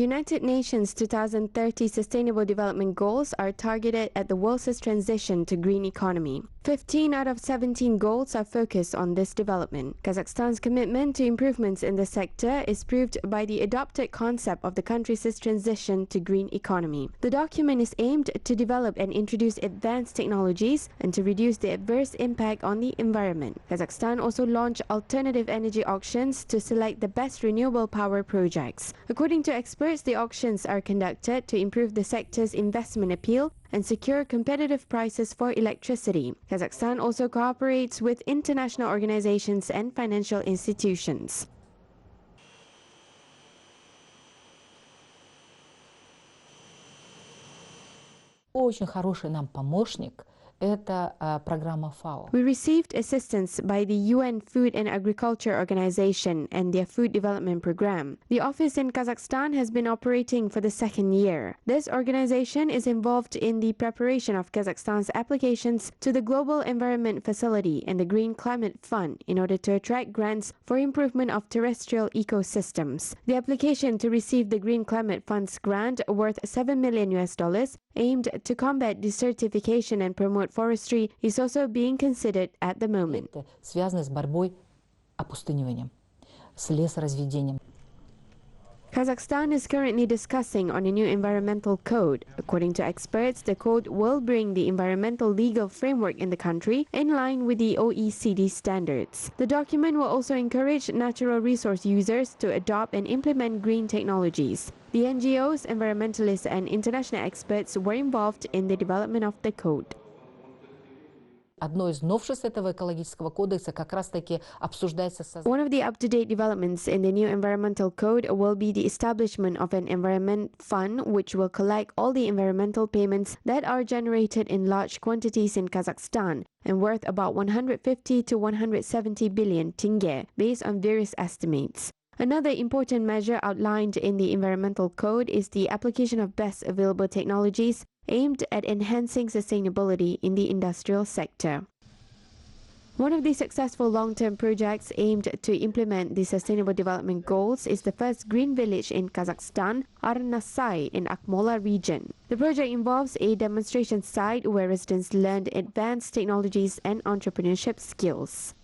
United Nations 2030 Sustainable Development Goals are targeted at the world's transition to green economy. 15 out of 17 goals are focused on this development. Kazakhstan's commitment to improvements in the sector is proved by the adopted concept of the country's transition to green economy. The document is aimed to develop and introduce advanced technologies and to reduce the adverse impact on the environment. Kazakhstan also launched alternative energy auctions to select the best renewable power projects. According to experts, the auctions are conducted to improve the sector's investment appeal and secure competitive prices for electricity. Kazakhstan also cooperates with international organizations and financial institutions. Очень хороший нам помощник – это программа ФАО. We received assistance by the UN Food and Agriculture Organization and their Food Development Program. The office in Kazakhstan has been operating for the second year. This organization is involved in the preparation of Kazakhstan's applications to the Global Environment Facility and the Green Climate Fund in order to attract grants for improvement of terrestrial ecosystems. The application to receive the Green Climate Fund's grant worth $7 million aimed to combat desertification and promote forestry is also being considered at the moment. Связаны с борьбой опустыниванием, с лесоразведением. Kazakhstan is currently discussing on a new environmental code. According to experts, the code will bring the environmental legal framework in the country in line with the OECD standards. The document will also encourage natural resource users to adopt and implement green technologies. The NGOs, environmentalists, and international experts were involved in the development of the code. Одно из новшеств этого экологического кодекса как раз-таки обсуждается с... One of the up-to-date developments in the new environmental code will be the establishment of an environment fund which will collect all the environmental payments that are generated in large quantities in Kazakhstan and worth about 150 to 170 billion tenge based on various estimates. Another important measure outlined in the environmental code is the application of best available technologies aimed at enhancing sustainability in the industrial sector. One of the successful long-term projects aimed to implement the Sustainable Development Goals is the first green village in Kazakhstan, Arnasai, in Akmola region. The project involves a demonstration site where residents learned advanced technologies and entrepreneurship skills.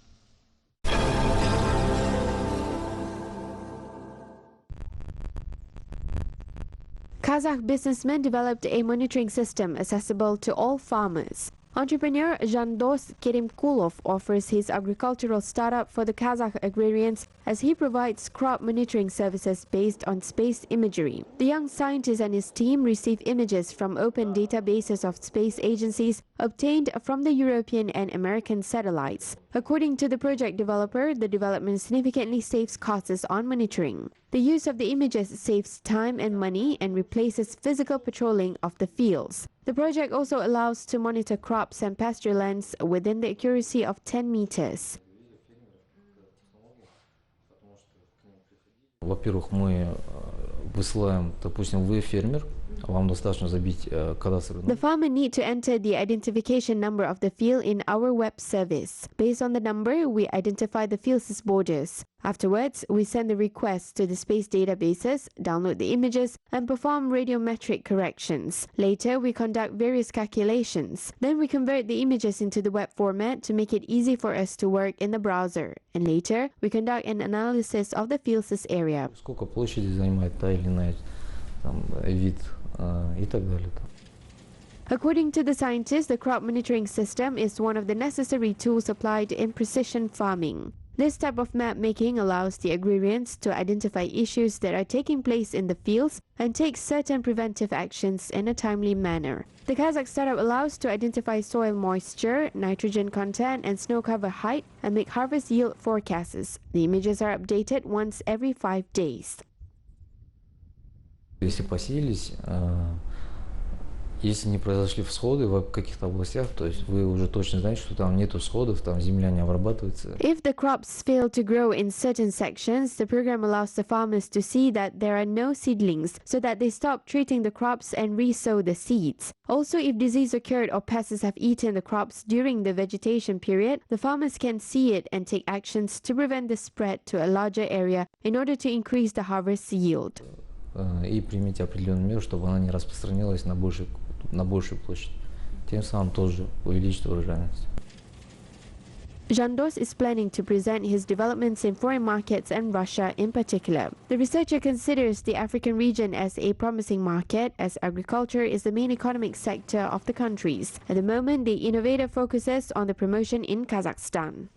Kazakh businessmen developed a monitoring system accessible to all farmers. Entrepreneur Jandos Kerimkulov offers his agricultural startup for the Kazakh agrarians as he provides crop monitoring services based on space imagery. The young scientist and his team receive images from open databases of space agencies obtained from the European and American satellites. According to the project developer, the development significantly saves costs on monitoring. The use of the images saves time and money and replaces physical patrolling of the fields. The project also allows to monitor crops and pasture lands within the accuracy of 10 meters. Во-первых, мы высылаем, допустим, вы фермер, вам достаточно забить кадастровый номер. The farmer need to enter the identification number of the field in our web service. Based on the number, we identify the field's borders. Afterwards, we send the requests to the space databases, download the images, and perform radiometric corrections. Later, we conduct various calculations. Then we convert the images into the web format to make it easy for us to work in the browser. And later, we conduct an analysis of the field's area. Сколько площади занимает та или иная вид и так далее. According to the scientists, the crop monitoring system is one of the necessary tools applied in precision farming. This type of map making allows the agrarians to identify issues that are taking place in the fields and take certain preventive actions in a timely manner. The Kazakh startup allows to identify soil moisture, nitrogen content, and snow cover height and make harvest yield forecasts. The images are updated once every 5 days. Если посеялись, если не произошли всходы в каких-то областях, то есть вы уже точно знаете, что там нету всходов, там земля не обрабатывается. If the crops fail to grow in certain sections, the program allows the farmers to see that there are no seedlings so that they stop treating the crops and re-sow the seeds. Also, if disease occurred or pests have eaten the crops during the vegetation period, the farmers can see it and take actions to prevent the spread to a larger area in order to increase the harvest yield. и примите определенную меру, чтобы она не распространилась на большую площадь. Тем самым тоже увеличить урожайность. Jandos is planning to present his developments in foreign markets and Russia in particular. The researcher considers the African region as a promising market, as agriculture is the main economic sector of the countries. At the moment, the innovator focuses on the promotion in Kazakhstan.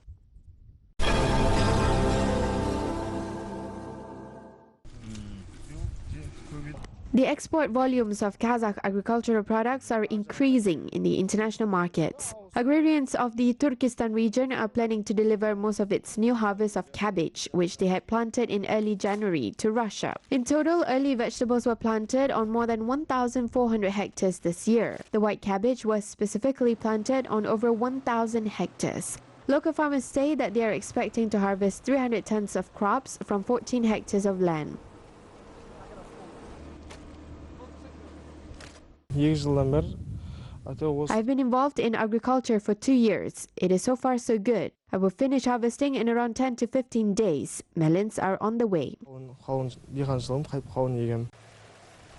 The export volumes of Kazakh agricultural products are increasing in the international markets. Agrarians of the Turkestan region are planning to deliver most of its new harvest of cabbage, which they had planted in early January, to Russia. In total, early vegetables were planted on more than 1,400 hectares this year. The white cabbage was specifically planted on over 1,000 hectares. Local farmers say that they are expecting to harvest 300 tons of crops from 14 hectares of land. I've been involved in agriculture for 2 years. It is so far so good. I will finish harvesting in around 10 to 15 days. Melons are on the way.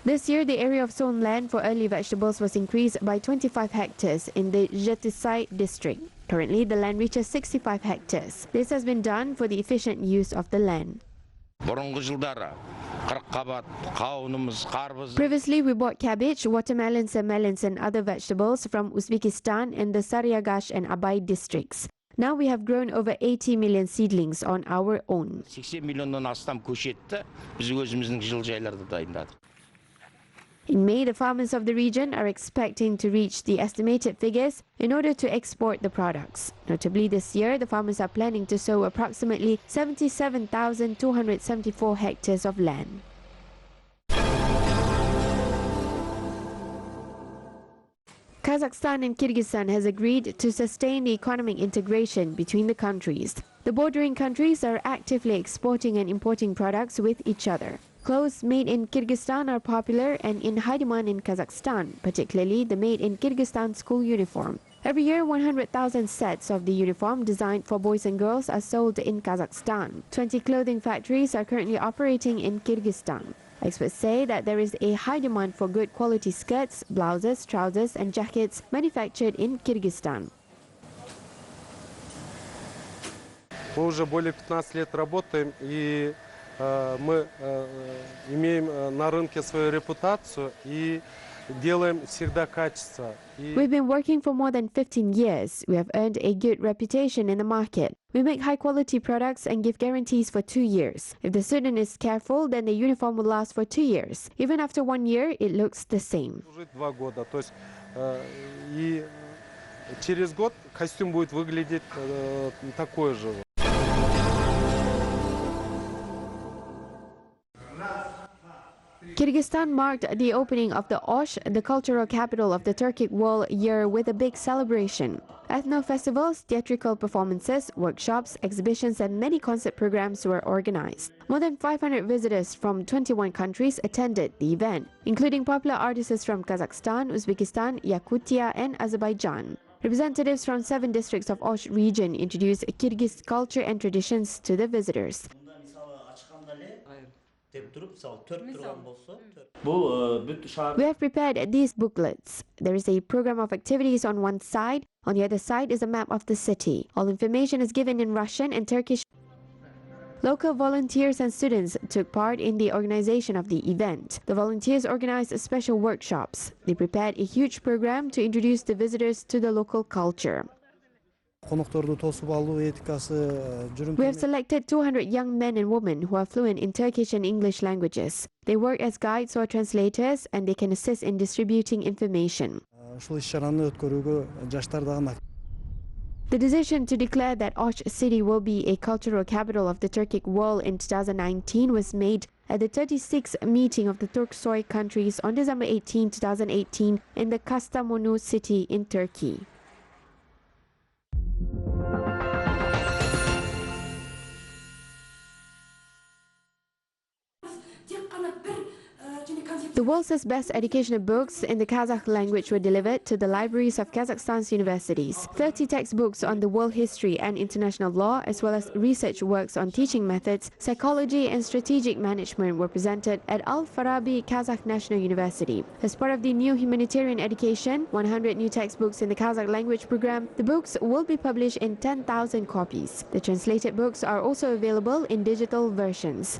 This year, the area of sown land for early vegetables was increased by 25 hectares in the Jetisai district. Currently, the land reaches 65 hectares. This has been done for the efficient use of the land. Previously, we bought cabbage, watermelons and melons and other vegetables from Uzbekistan in the Saryagash and Abay districts. Now we have grown over 80 million seedlings on our own. In May, the farmers of the region are expecting to reach the estimated figures in order to export the products. Notably, this year, the farmers are planning to sow approximately 77,274 hectares of land. Kazakhstan and Kyrgyzstan has agreed to sustain the economic integration between the countries. The bordering countries are actively exporting and importing products with each other. Clothes made in Kyrgyzstan are popular and in high demand in Kazakhstan, particularly the made in Kyrgyzstan school uniform. Every year, 100,000 sets of the uniform designed for boys and girls are sold in Kazakhstan. 20 clothing factories are currently operating in Kyrgyzstan. Experts say that there is a high demand for good quality skirts, blouses, trousers and jackets manufactured in Kyrgyzstan. Мы уже более 15 лет работаем, и мы имеем на рынке свою репутацию и делаем всегда качество. We've been working for more than 15 years. We have earned a good reputation in the market. We make high-quality products and give guarantees for 2 years. If the student is careful, then the uniform will last for 2 years. Even after 1 year, it looks the same. 2 года, то есть и через год костюм будет выглядеть такой же. Kyrgyzstan marked the opening of the Osh, the cultural capital of the Turkic world year, with a big celebration. Ethno-festivals, theatrical performances, workshops, exhibitions and many concert programs were organized. More than 500 visitors from 21 countries attended the event, including popular artists from Kazakhstan, Uzbekistan, Yakutia and Azerbaijan. Representatives from 7 districts of Osh region introduced Kyrgyz culture and traditions to the visitors. We have prepared these booklets. There is a program of activities on one side. On the other side is a map of the city. All information is given in Russian and Turkish. Local volunteers and students took part in the organization of the event. The volunteers organized special workshops. They prepared a huge program to introduce the visitors to the local culture. We have selected 200 young men and women who are fluent in Turkish and English languages. They work as guides or translators and they can assist in distributing information. The decision to declare that Osh city will be a cultural capital of the Turkic world in 2019 was made at the 36th meeting of the Turksoy countries on December 18, 2018 in the Kastamonu city in Turkey. The The world's best educational books in the Kazakh language were delivered to the libraries of Kazakhstan's universities. 30 textbooks on the world history and international law, as well as research works on teaching methods, psychology and strategic management were presented at Al-Farabi Kazakh National University. As part of the new humanitarian education, 100 new textbooks in the Kazakh language program, the books will be published in 10,000 copies. The translated books are also available in digital versions.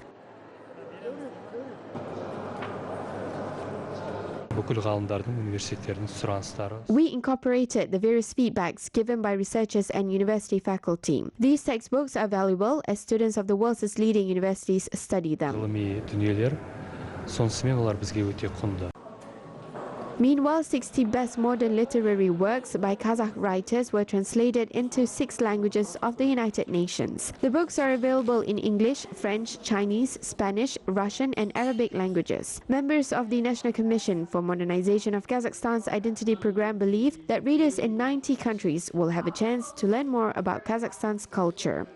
We incorporated the various feedbacks given by researchers and university faculty. These textbooks are valuable as students of the world's leading universities study them. Meanwhile, 60 best modern literary works by Kazakh writers were translated into 6 languages of the United Nations. The books are available in English, French, Chinese, Spanish, Russian and Arabic languages. Members of the National Commission for Modernization of Kazakhstan's Identity Program believe that readers in 90 countries will have a chance to learn more about Kazakhstan's culture.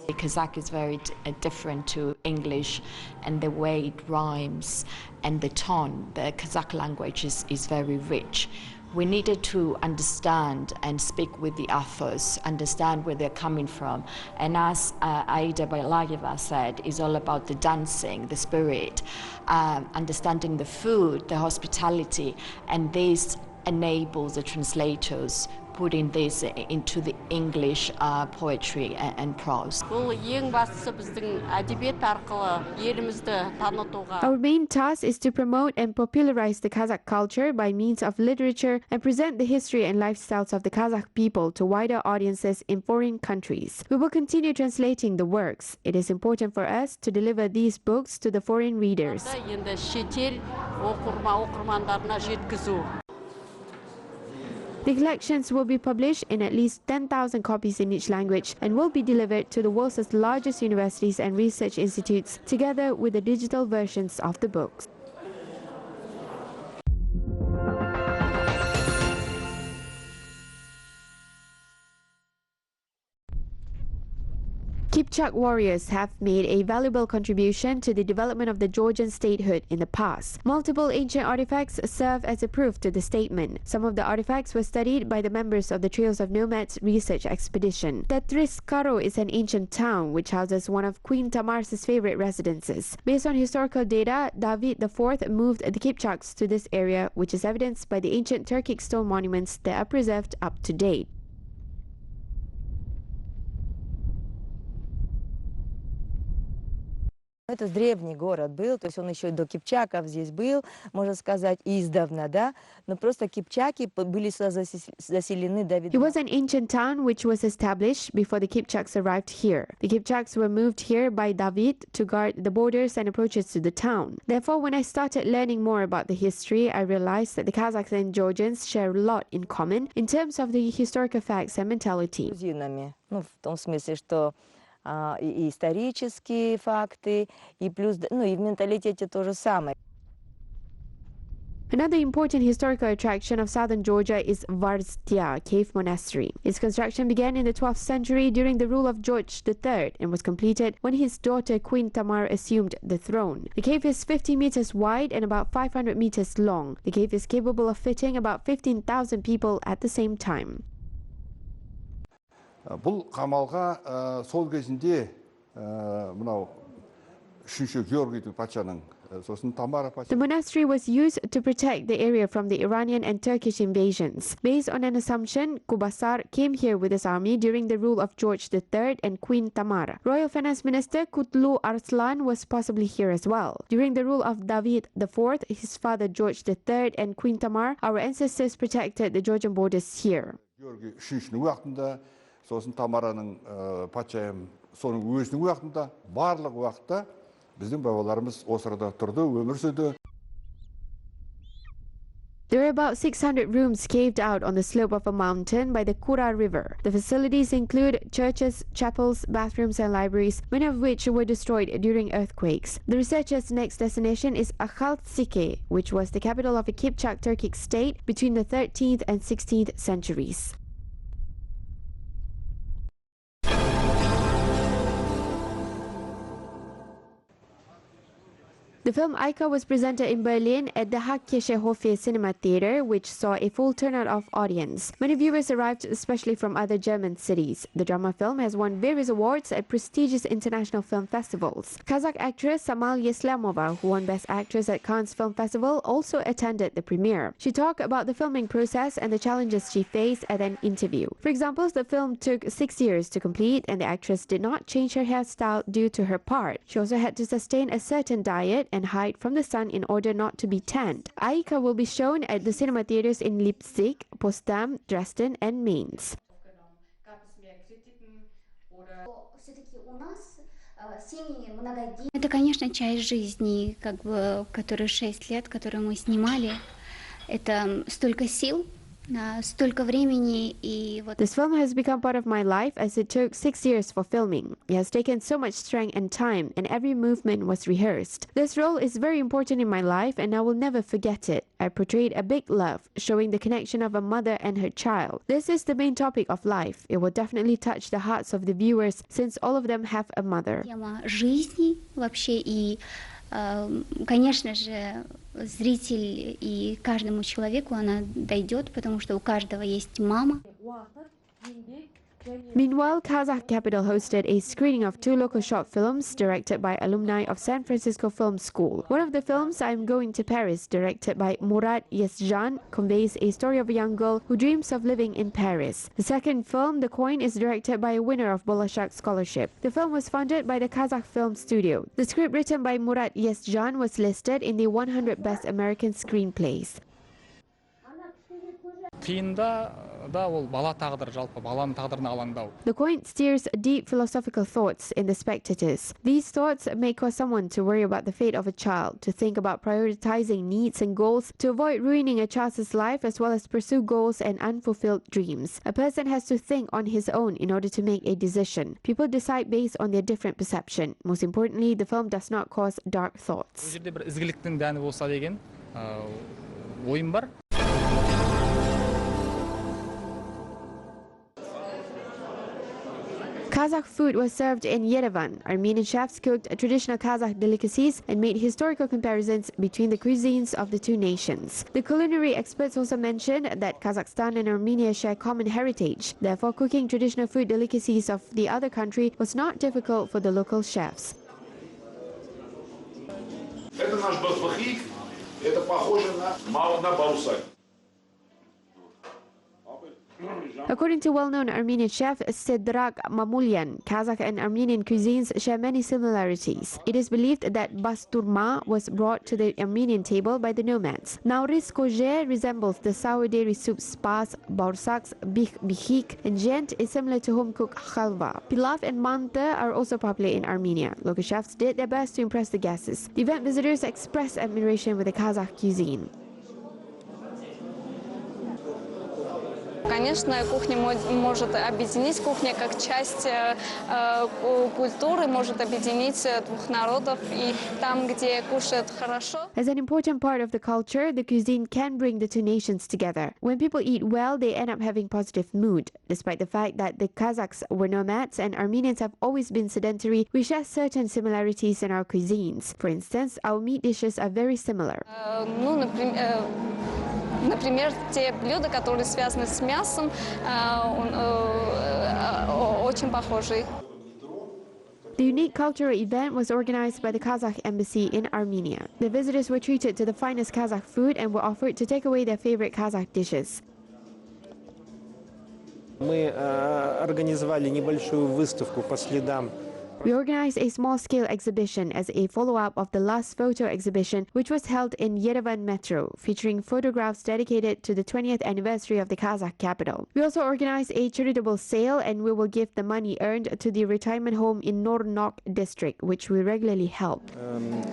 Kazakh is very different to English, and the way it rhymes and the tone. The Kazakh language is very rich. We needed to understand and speak with the authors, understand where they're coming from. And as Aida Bailageva said, it's all about the dancing, the spirit, understanding the food, the hospitality, and this enables the translators putting this into the English poetry and prose. Our main task is to promote and popularize the Kazakh culture by means of literature and present the history and lifestyles of the Kazakh people to wider audiences in foreign countries. We will continue translating the works. It is important for us to deliver these books to the foreign readers. The collections will be published in at least 10,000 copies in each language and will be delivered to the world's largest universities and research institutes, together with the digital versions of the books. Kipchak warriors have made a valuable contribution to the development of the Georgian statehood in the past. Multiple ancient artifacts serve as a proof to the statement. Some of the artifacts were studied by the members of the Trails of Nomads research expedition. Tetriskaro is an ancient town which houses one of Queen Tamar's favorite residences. Based on historical data, David IV moved the Kipchaks to this area, which is evidenced by the ancient Turkic stone monuments that are preserved up to date. Это древний город был, то есть он еще и до кипчаков здесь был, можно сказать, издавна, да, но просто кипчаки были заселены Давидом. It was an ancient town which was established before the Kipchaks arrived here. The Kipchaks were moved here by David to guard the borders and approaches to the town. Therefore, when I started learning more about the history, I realized that the Kazakhs and Georgians share a lot in common in terms of the historical facts and mentality. Ну, в том смысле, что и исторические факты, и плюс, ну, и в менталитете то же самое. Another important historical attraction of southern Georgia is Varstia Cave Monastery. Its construction began in the 12th century during the rule of George III and was completed when his daughter Queen Tamar assumed the throne. The cave is 50 meters wide and about 500 meters long. The cave is capable of fitting about 15,000 people at the same time. бұл қамалға сол кезінде мынау үшінші Георгийдің патшаның сосын Тамара патша. The monastery was used to protect the area from the Iranian and Turkish invasions. Based on an assumption, Kubasar came here with his army during the rule of George III and Queen Tamar. Royal Finance Minister Kutlu Arslan was possibly here as well. During the rule of David IV, his father George III and Queen Tamar, our ancestors protected the Georgian borders here. Георгий үшіншінің уақытында, сосын Тамараның патшайым соның өзінің уақытында, барлық уақытта біздің бабаларымыз осырда тұрды, өмір сүрді. There are about 600 rooms caved out on the slope of a mountain by the Kura River. The facilities include churches, chapels, bathrooms and libraries, many of which were destroyed during earthquakes. The researchers' next destination is Akhaltsike, which was the capital of a Kipchak Turkic state between the 13th and 16th centuries. The film Aika was presented in Berlin at the Hackesche Hofe Cinema Theater, which saw a full turnout of audience. Many viewers arrived, especially from other German cities. The drama film has won various awards at prestigious international film festivals. Kazakh actress Samal Yeslamova, who won Best Actress at Cannes Film Festival, also attended the premiere. She talked about the filming process and the challenges she faced at an interview. For example, the film took 6 years to complete, and the actress did not change her hairstyle due to her part. She also had to sustain a certain diet and hide from the sun in order not to be tanned. Aika will be shown at the cinema theaters in Leipzig, Potsdam, Dresden and Mainz. Это, конечно, часть жизни, как бы, которые 6 лет, которые мы снимали. Это столько сил, столько времени, и вот. This film has become part of my life as it took 6 years for filming. It has taken so much strength and time, and every movement was rehearsed. This role is very important in my life, and I will never forget it. I portrayed a big love, showing the connection of a mother and her child. This is the main topic of life. It will definitely touch the hearts of the viewers, since all of them have a mother. Тема жизни вообще, и, конечно же, зритель и каждому человеку она дойдет, потому что у каждого есть мама. Meanwhile, Kazakh capital hosted a screening of 2 local short films directed by alumni of San Francisco Film School. One of the films, I'm Going to Paris, directed by Murat Yesjan, conveys a story of a young girl who dreams of living in Paris. The second film, The Coin, is directed by a winner of Bolashak Scholarship. The film was funded by the Kazakh Film Studio. The script written by Murat Yesjan was listed in the 100 Best American Screenplays. The Coin steers deep philosophical thoughts in the spectators. These thoughts may cause someone to worry about the fate of a child, to think about prioritizing needs and goals, to avoid ruining a child's life, as well as pursue goals and unfulfilled dreams. A person has to think on his own in order to make a decision. People decide based on their different perception. Most importantly, the film does not cause dark thoughts. Kazakh food was served in Yerevan. Armenian chefs cooked traditional Kazakh delicacies and made historical comparisons between the cuisines of the two nations. The culinary experts also mentioned that Kazakhstan and Armenia share common heritage. Therefore, cooking traditional food delicacies of the other country was not difficult for the local chefs. Это наш басбахик, это похоже на барусак. According to well-known Armenian chef Sedrak Mamulyan, Kazakh and Armenian cuisines share many similarities. It is believed that basturma was brought to the Armenian table by the nomads. Nauris koje resembles the sour dairy soup spas, barsaks, bihik, and gent is similar to home-cooked halva. Pilaf and manta are also popular in Armenia. Local chefs did their best to impress the guests. The event visitors expressed admiration with the Kazakh cuisine. Конечно, кухня может объединить, кухня как часть культуры может объединить двух народов, и там, где кушают хорошо. As an important part of the culture, the cuisine can bring the two nations together. When people eat well, they end up having positive mood. Despite the fact that the Kazakhs were nomads and Armenians have always been sedentary, we share certain similarities in our cuisines. For instance, our meat dishes are very similar. Например, те блюда, которые связаны с мясом, очень похожи. The unique cultural event was organized by the Kazakh embassy in Armenia. The visitors were treated to the finest Kazakh food and were offered to take away their favorite Kazakh dishes. Мы организовали небольшую выставку по следам. We organized a small-scale exhibition as a follow-up of the last photo exhibition, which was held in Yerevan Metro, featuring photographs dedicated to the 20th anniversary of the Kazakh capital. We also organized a charitable sale, and we will give the money earned to the retirement home in Nornok district, which we regularly help.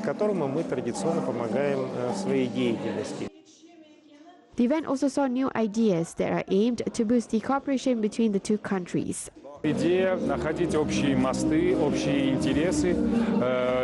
Которому мы традиционно помогаем в своей деятельности. The event also saw new ideas that are aimed to boost the cooperation between the two countries. Идея находить общие мосты, общие интересы,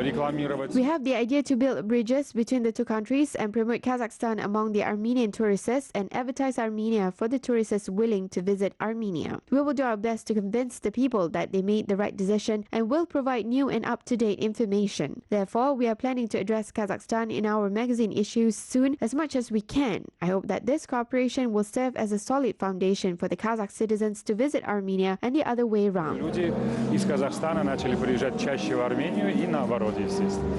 рекламировать. We have the idea to build bridges between the two countries and promote Kazakhstan among the Armenian tourists and advertise Armenia for the tourists willing to visit Armenia. We will do our best to convince the people that they made the right decision and will provide new and up-to-date information. Therefore, we are planning to address Kazakhstan in our magazine issues soon as much as we can. I hope that this cooperation will serve as a solid foundation for the Kazakh citizens to visit Armenia and the other way around. Люди из Казахстана начали приезжать чаще в Армению и наоборот, естественно.